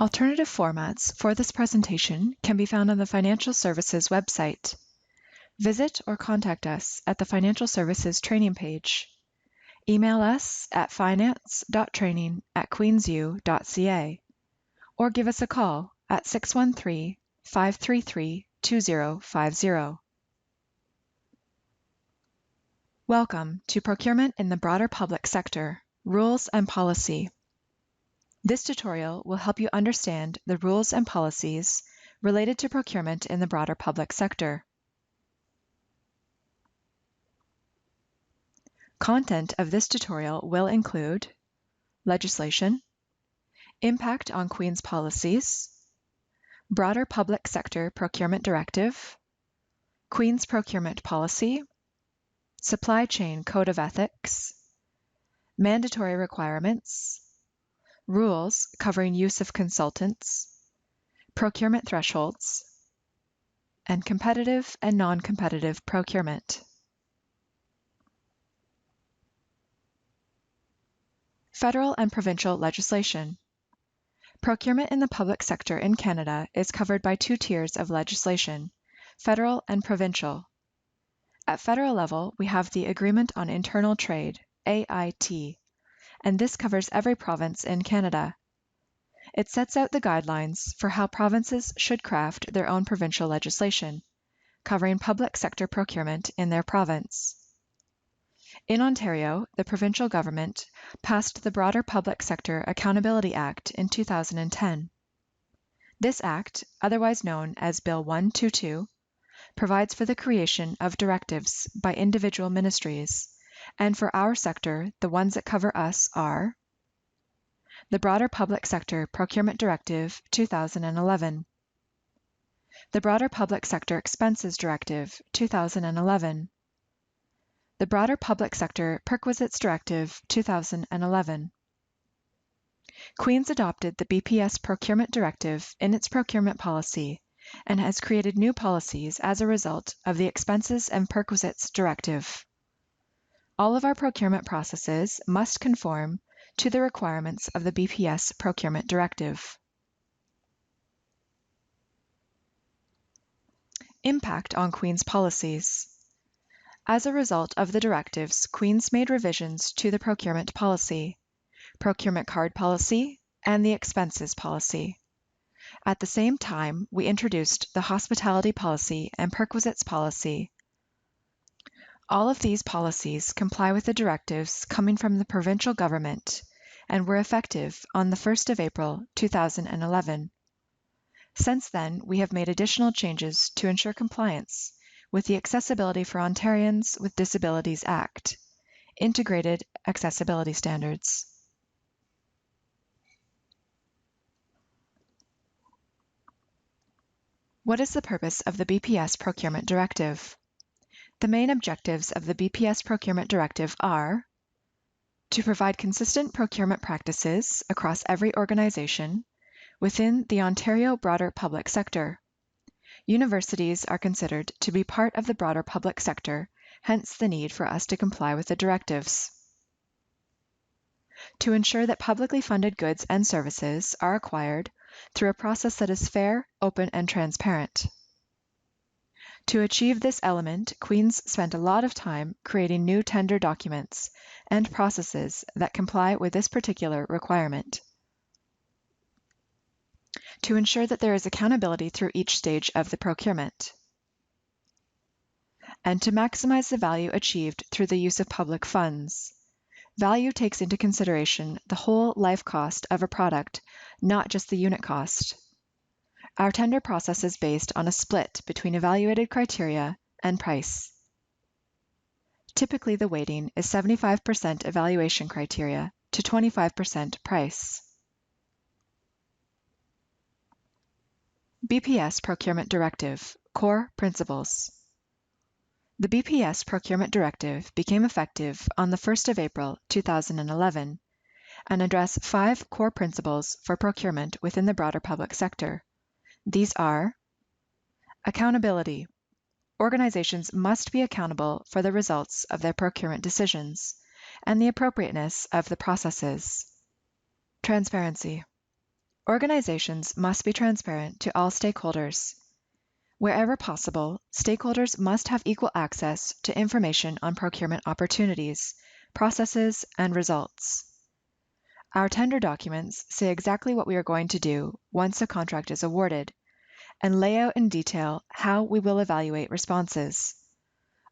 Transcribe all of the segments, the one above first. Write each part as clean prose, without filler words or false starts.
Alternative formats for this presentation can be found on the Financial Services website. Visit or contact us at the Financial Services training page. Email us at finance.training@queensu.ca or give us a call at 613-533-2050. Welcome to Procurement in the Broader Public Sector, Rules and Policy. This tutorial will help you understand the rules and policies related to procurement in the broader public sector. Content of this tutorial will include legislation, impact on Queen's policies, broader public sector procurement directive, Queen's procurement policy, supply chain code of ethics, mandatory requirements, rules covering use of consultants, procurement thresholds, and competitive and non-competitive procurement. Federal and provincial legislation. Procurement in the public sector in Canada is covered by two tiers of legislation, federal and provincial. At federal level, we have the Agreement on Internal Trade, AIT, and this covers every province in Canada. It sets out the guidelines for how provinces should craft their own provincial legislation, covering public sector procurement in their province. In Ontario, the provincial government passed the Broader Public Sector Accountability Act in 2010. This act, otherwise known as Bill 122, provides for the creation of directives by individual ministries, and for our sector, the ones that cover us are the Broader Public Sector Procurement Directive 2011, the Broader Public Sector Expenses Directive 2011, the Broader Public Sector Perquisites Directive 2011. Queen's adopted the BPS Procurement Directive in its procurement policy and has created new policies as a result of the Expenses and Perquisites Directive. All of our procurement processes must conform to the requirements of the BPS Procurement Directive. Impact on Queen's policies. As a result of the directives, Queen's made revisions to the procurement policy, procurement card policy, and the expenses policy. At the same time, we introduced the hospitality policy and perquisites policy. All of these policies comply with the directives coming from the provincial government and were effective on the 1st of April 2011. Since then, we have made additional changes to ensure compliance with the Accessibility for Ontarians with Disabilities Act, Integrated Accessibility Standards. What is the purpose of the BPS Procurement Directive? The main objectives of the BPS Procurement Directive are to provide consistent procurement practices across every organization within the Ontario broader public sector. Universities are considered to be part of the broader public sector, hence the need for us to comply with the directives. To ensure that publicly funded goods and services are acquired through a process that is fair, open, and transparent. To achieve this element, Queen's spent a lot of time creating new tender documents and processes that comply with this particular requirement. To ensure that there is accountability through each stage of the procurement. And to maximize the value achieved through the use of public funds. Value takes into consideration the whole life cost of a product, not just the unit cost. Our tender process is based on a split between evaluated criteria and price. Typically, the weighting is 75% evaluation criteria to 25% price. BPS Procurement Directive, Core Principles. The BPS Procurement Directive became effective on the 1st of April 2011 and addressed 5 core principles for procurement within the broader public sector. These are accountability. Organizations must be accountable for the results of their procurement decisions and the appropriateness of the processes. Transparency. Organizations must be transparent to all stakeholders. Wherever possible, stakeholders must have equal access to information on procurement opportunities, processes, and results. Our tender documents say exactly what we are going to do once a contract is awarded, and lay out in detail how we will evaluate responses.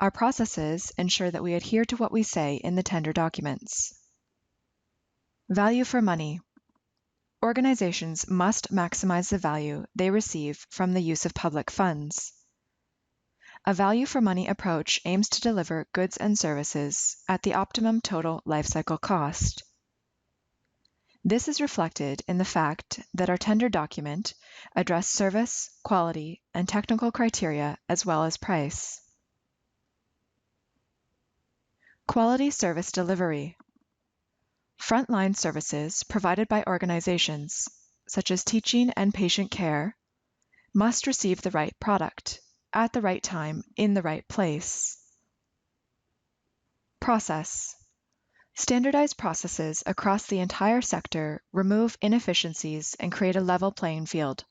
Our processes ensure that we adhere to what we say in the tender documents. Value for money. Organizations must maximize the value they receive from the use of public funds. A value for money approach aims to deliver goods and services at the optimum total lifecycle cost. This is reflected in the fact that our tender document addressed service, quality, and technical criteria as well as price. Quality service delivery. Frontline services provided by organizations, such as teaching and patient care, must receive the right product, at the right time, in the right place. Process. Standardized processes across the entire sector remove inefficiencies and create a level playing field.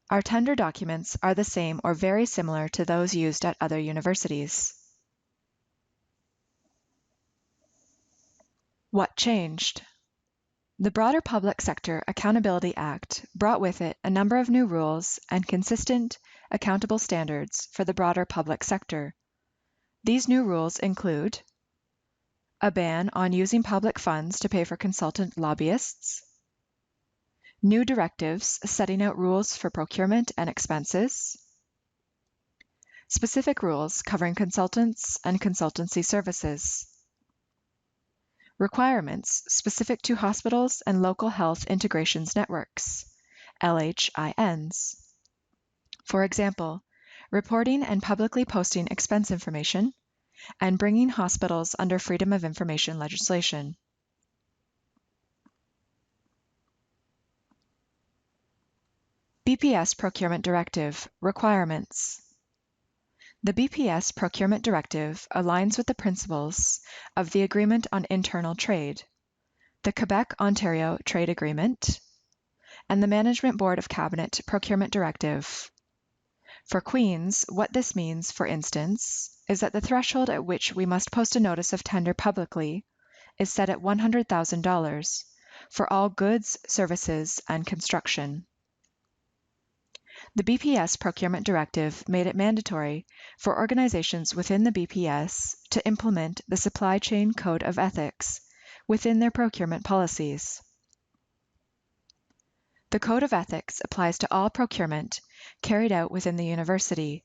Our tender documents are the same or very similar to those used at other universities. What changed? The broader Public Sector Accountability Act brought with it a number of new rules and consistent, accountable standards for the broader public sector. These new rules include a ban on using public funds to pay for consultant lobbyists, new directives setting out rules for procurement and expenses, specific rules covering consultants and consultancy services, requirements specific to hospitals and local health integrations networks, LHINs. For example, reporting and publicly posting expense information, and bringing hospitals under Freedom of Information legislation. BPS Procurement Directive Requirements. The BPS Procurement Directive aligns with the principles of the Agreement on Internal Trade, the Quebec-Ontario Trade Agreement, and the Management Board of Cabinet Procurement Directive. For Queens, what this means, for instance, is that the threshold at which we must post a notice of tender publicly is set at $100,000 for all goods, services, and construction. The BPS Procurement Directive made it mandatory for organizations within the BPS to implement the Supply Chain Code of Ethics within their procurement policies. The Code of Ethics applies to all procurement carried out within the university,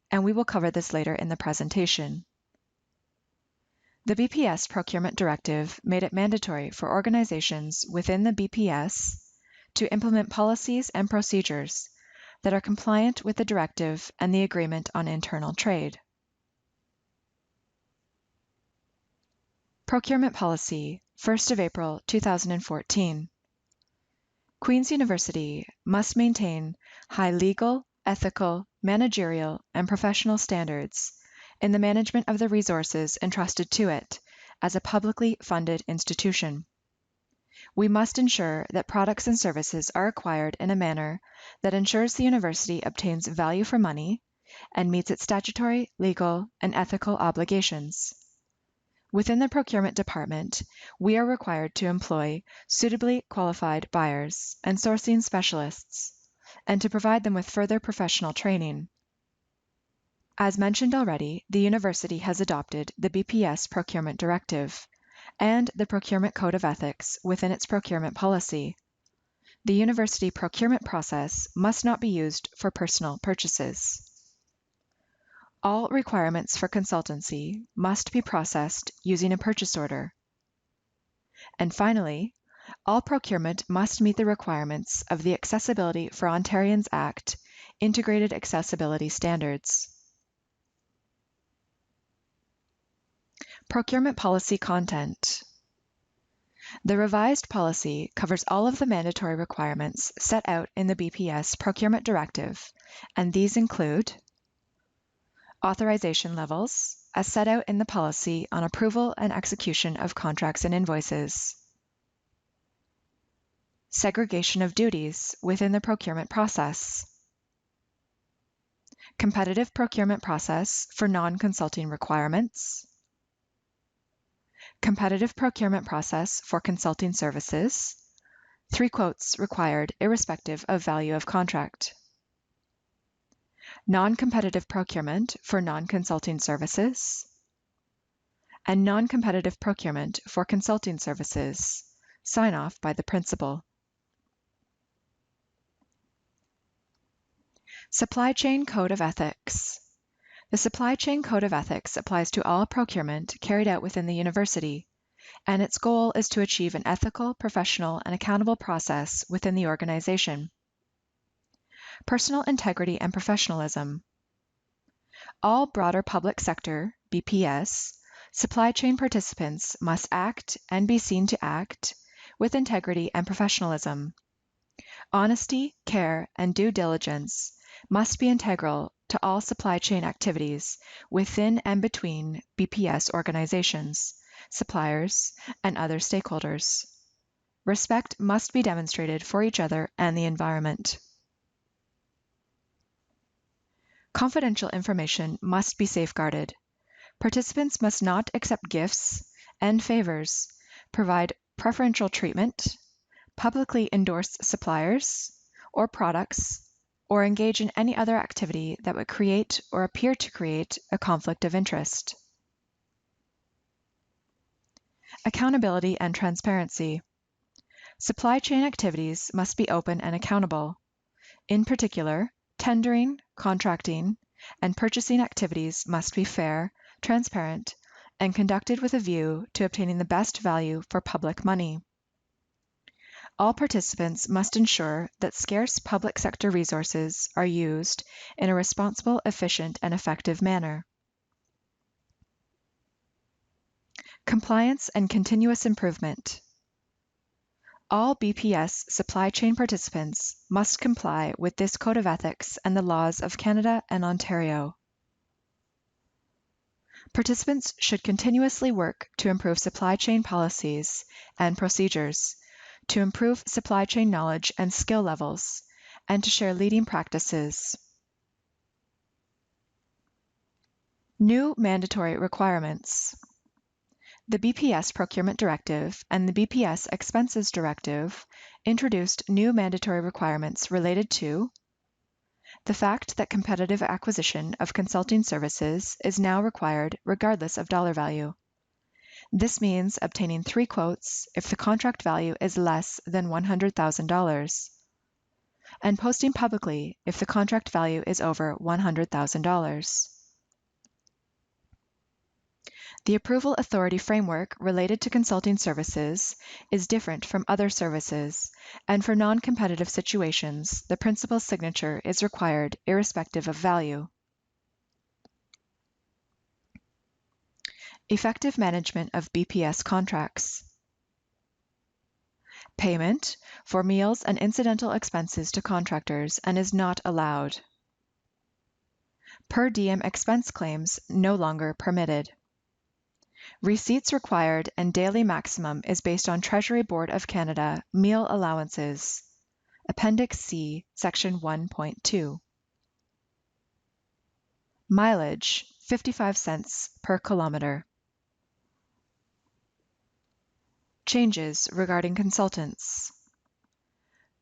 and we will cover this later in the presentation. The BPS Procurement Directive made it mandatory for organizations within the BPS to implement policies and procedures that are compliant with the directive and the Agreement on Internal Trade. Procurement Policy, 1st of April 2014. Queen's University must maintain high legal, ethical, managerial, and professional standards in the management of the resources entrusted to it as a publicly funded institution. We must ensure that products and services are acquired in a manner that ensures the university obtains value for money and meets its statutory, legal, and ethical obligations. Within the procurement department, we are required to employ suitably qualified buyers and sourcing specialists, and to provide them with further professional training. As mentioned already, the university has adopted the BPS Procurement Directive and the Procurement Code of Ethics within its procurement policy. The university procurement process must not be used for personal purchases. All requirements for consultancy must be processed using a purchase order. And finally, all procurement must meet the requirements of the Accessibility for Ontarians Act Integrated Accessibility Standards. Procurement policy content. The revised policy covers all of the mandatory requirements set out in the BPS Procurement Directive, and these include authorization levels, as set out in the policy on approval and execution of contracts and invoices, segregation of duties within the procurement process, competitive procurement process for non-consulting requirements, competitive procurement process for consulting services, 3 quotes required irrespective of value of contract, non-competitive procurement for non-consulting services, and non-competitive procurement for consulting services, sign off by the principal. Supply Chain Code of Ethics. The Supply Chain Code of Ethics applies to all procurement carried out within the university, and its goal is to achieve an ethical, professional, and accountable process within the organization. Personal integrity and professionalism. All broader public sector, BPS, supply chain participants must act and be seen to act with integrity and professionalism. Honesty, care, and due diligence must be integral to all supply chain activities within and between BPS organizations, suppliers, and other stakeholders. Respect must be demonstrated for each other and the environment. Confidential information must be safeguarded. Participants must not accept gifts and favors, provide preferential treatment, publicly endorse suppliers or products, or engage in any other activity that would create or appear to create a conflict of interest. Accountability and transparency. Supply chain activities must be open and accountable. In particular, tendering, contracting, and purchasing activities must be fair, transparent, and conducted with a view to obtaining the best value for public money. All participants must ensure that scarce public sector resources are used in a responsible, efficient, and effective manner. Compliance and continuous improvement. All BPS supply chain participants must comply with this Code of Ethics and the laws of Canada and Ontario. Participants should continuously work to improve supply chain policies and procedures, to improve supply chain knowledge and skill levels, and to share leading practices. New mandatory requirements. The BPS Procurement Directive and the BPS Expenses Directive introduced new mandatory requirements related to the fact that competitive acquisition of consulting services is now required regardless of dollar value. This means obtaining 3 quotes if the contract value is less than $100,000, and posting publicly if the contract value is over $100,000. The approval authority framework related to consulting services is different from other services, and for non-competitive situations, the principal's signature is required irrespective of value. Effective management of BPS contracts. Payment for meals and incidental expenses to contractors and is not allowed. Per diem expense claims no longer permitted. Receipts required and daily maximum is based on Treasury Board of Canada meal allowances. Appendix C, Section 1.2. Mileage, 55 cents per kilometer. Changes regarding consultants.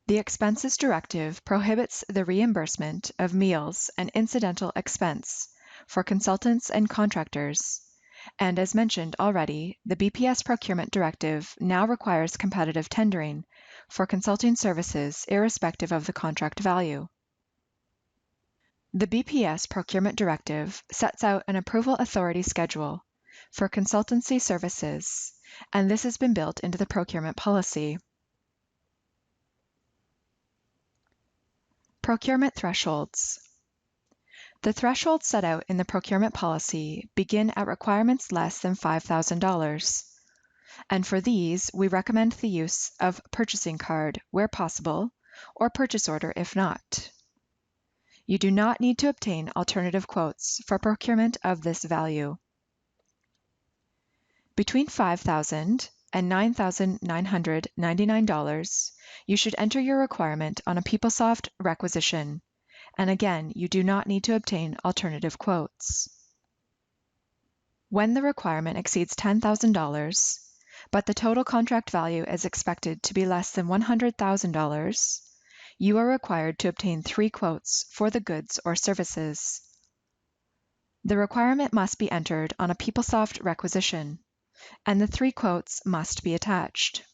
The Expenses Directive prohibits the reimbursement of meals and incidental expense for consultants and contractors. And as mentioned already, the BPS Procurement Directive now requires competitive tendering for consulting services irrespective of the contract value. The BPS Procurement Directive sets out an approval authority schedule for consultancy services, and this has been built into the procurement policy. Procurement thresholds. The thresholds set out in the procurement policy begin at requirements less than $5,000, and for these, we recommend the use of purchasing card where possible, or purchase order if not. You do not need to obtain alternative quotes for procurement of this value. Between $5,000 and $9,999, you should enter your requirement on a PeopleSoft requisition, and again, you do not need to obtain alternative quotes. When the requirement exceeds $10,000, but the total contract value is expected to be less than $100,000, you are required to obtain 3 quotes for the goods or services. The requirement must be entered on a PeopleSoft requisition, and the 3 quotes must be attached.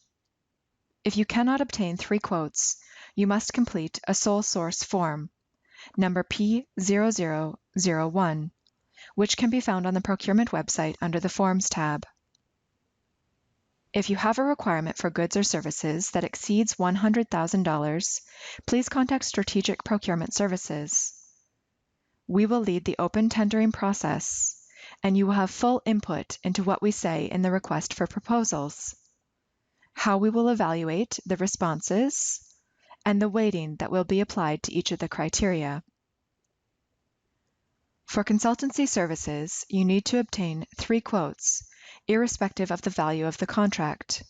If you cannot obtain 3 quotes, you must complete a sole source form, number P0001, which can be found on the Procurement website under the Forms tab. If you have a requirement for goods or services that exceeds $100,000, please contact Strategic Procurement Services. We will lead the open tendering process, and you will have full input into what we say in the request for proposals, how we will evaluate the responses, and the weighting that will be applied to each of the criteria. For consultancy services, you need to obtain 3 quotes, irrespective of the value of the contract.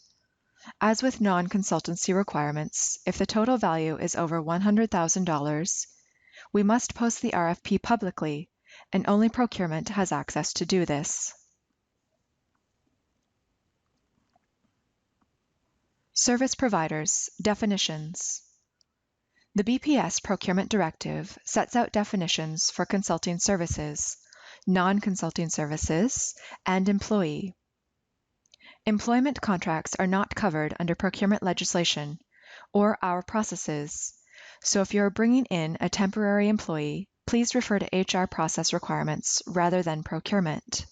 As with non-consultancy requirements, if the total value is over $100,000, we must post the RFP publicly, and only procurement has access to do this. Service providers, definitions. The BPS Procurement Directive sets out definitions for consulting services, non-consulting services, and employee. Employment contracts are not covered under procurement legislation or our processes, so if you are bringing in a temporary employee, please refer to HR process requirements rather than procurement.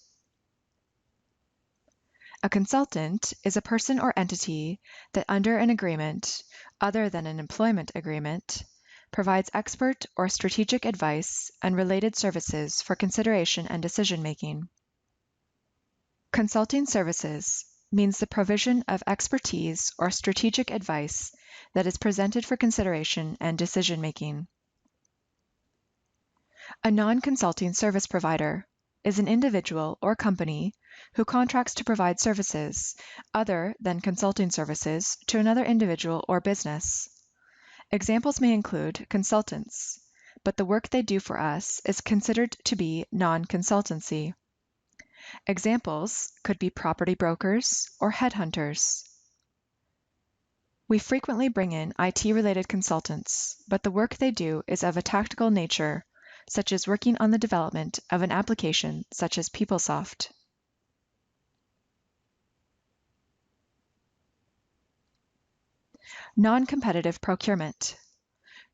A consultant is a person or entity that under an agreement, other than an employment agreement, provides expert or strategic advice and related services for consideration and decision-making. Consulting services means the provision of expertise or strategic advice that is presented for consideration and decision-making. A non-consulting service provider is an individual or company who contracts to provide services other than consulting services to another individual or business. Examples may include consultants, but the work they do for us is considered to be non-consultancy. Examples could be property brokers or headhunters. We frequently bring in IT-related consultants, but the work they do is of a tactical nature, such as working on the development of an application such as PeopleSoft. Non-competitive procurement.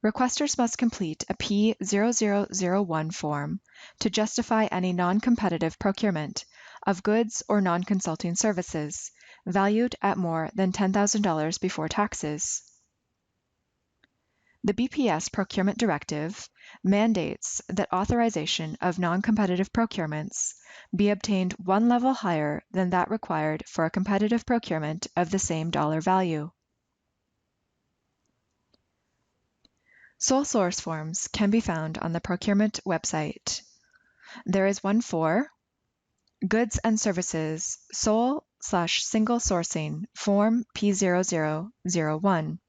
Requesters must complete a P0001 form to justify any non-competitive procurement of goods or non-consulting services valued at more than $10,000 before taxes. The BPS Procurement Directive mandates that authorization of non-competitive procurements be obtained one level higher than that required for a competitive procurement of the same dollar value. Sole source forms can be found on the Procurement website. There is one for Goods and Services Sole/Single Sourcing Form P0001.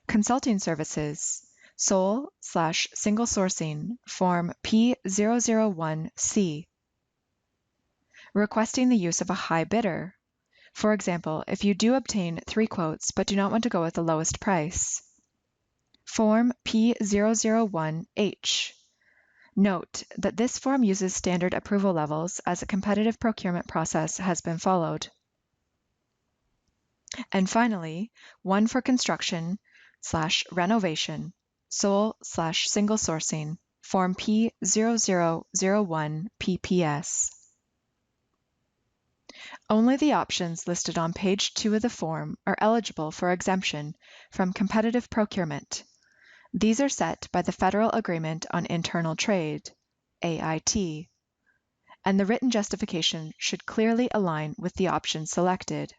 Consulting Services Sole/Single Sourcing Form P001C. Requesting the use of a high bidder. For example, if you do obtain 3 quotes but do not want to go with the lowest price. Form P001H. Note that this form uses standard approval levels as a competitive procurement process has been followed. And finally, one for construction/renovation, sole/single sourcing, Form P0001 PPS. Only the options listed on page 2 of the form are eligible for exemption from competitive procurement. These are set by the Federal Agreement on Internal Trade, AIT, and the written justification should clearly align with the option selected.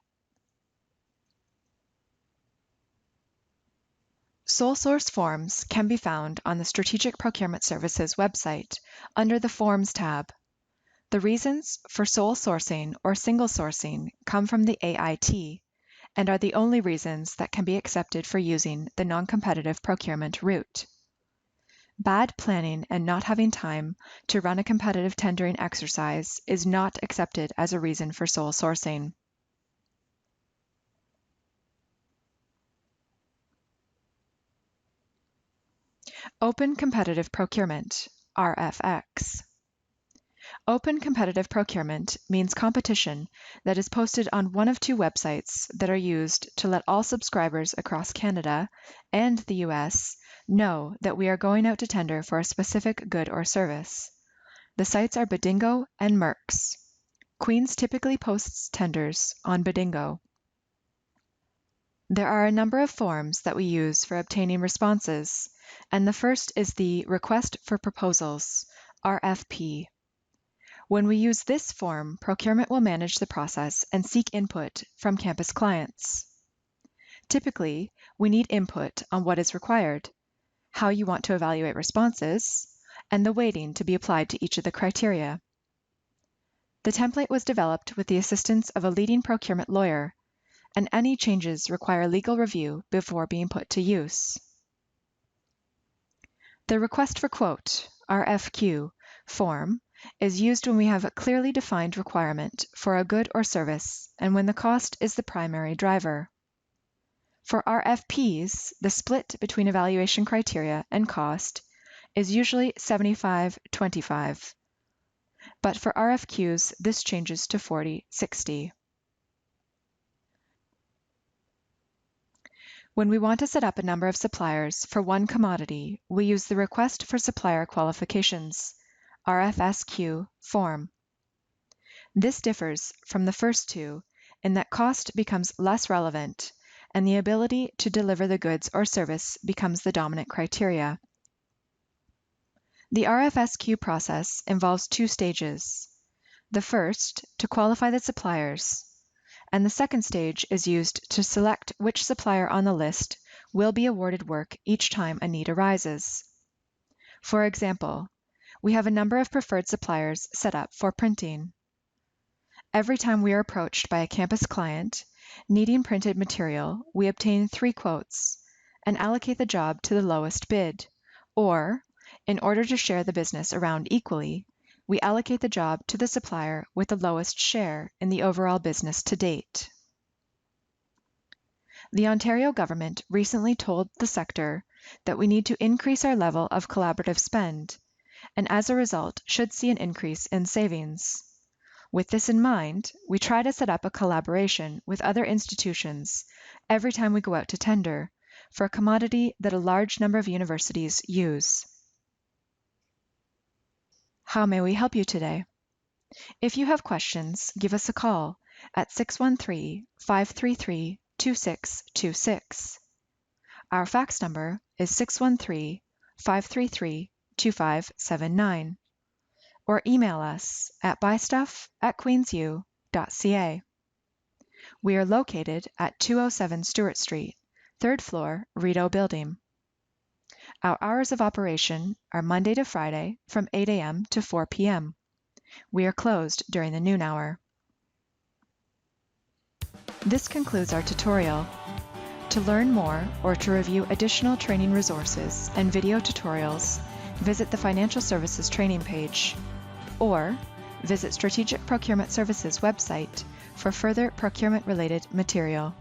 Sole source forms can be found on the Strategic Procurement Services website under the Forms tab. The reasons for sole sourcing or single sourcing come from the AIT and are the only reasons that can be accepted for using the non-competitive procurement route. Bad planning and not having time to run a competitive tendering exercise is not accepted as a reason for sole sourcing. Open Competitive Procurement, RFX. Open competitive procurement means competition that is posted on one of two websites that are used to let all subscribers across Canada and the US know that we are going out to tender for a specific good or service. The sites are Bidingo and Merx. Queen's typically posts tenders on Bidingo. There are a number of forms that we use for obtaining responses, and the first is the Request for Proposals, RFP. When we use this form, procurement will manage the process and seek input from campus clients. Typically, we need input on what is required, how you want to evaluate responses, and the weighting to be applied to each of the criteria. The template was developed with the assistance of a leading procurement lawyer, and any changes require legal review before being put to use. The Request for Quote, RFQ, form is used when we have a clearly defined requirement for a good or service and when the cost is the primary driver. For RFPs, the split between evaluation criteria and cost is usually 75-25. But for RFQs, this changes to 40-60. When we want to set up a number of suppliers for one commodity, we use the Request for Supplier Qualifications, RFSQ, form. This differs from the first two in that cost becomes less relevant and the ability to deliver the goods or service becomes the dominant criteria. The RFSQ process involves two stages. The first, to qualify the suppliers, and the second stage is used to select which supplier on the list will be awarded work each time a need arises. For example, we have a number of preferred suppliers set up for printing. Every time we are approached by a campus client needing printed material, we obtain 3 quotes and allocate the job to the lowest bid, or, in order to share the business around equally, we allocate the job to the supplier with the lowest share in the overall business to date. The Ontario government recently told the sector that we need to increase our level of collaborative spend, and as a result should see an increase in savings. With this in mind, we try to set up a collaboration with other institutions every time we go out to tender for a commodity that a large number of universities use. How may we help you today? If you have questions, give us a call at 613-533-2626. Our fax number is 613-533-2579, or email us at buystuff@queensu.ca. We are located at 207 Stewart Street, 3rd floor, Rideau Building. Our hours of operation are Monday to Friday from 8 a.m. to 4 p.m. We are closed during the noon hour. This concludes our tutorial. To learn more or to review additional training resources and video tutorials, visit the Financial Services training page, or visit Strategic Procurement Services website for further procurement-related material.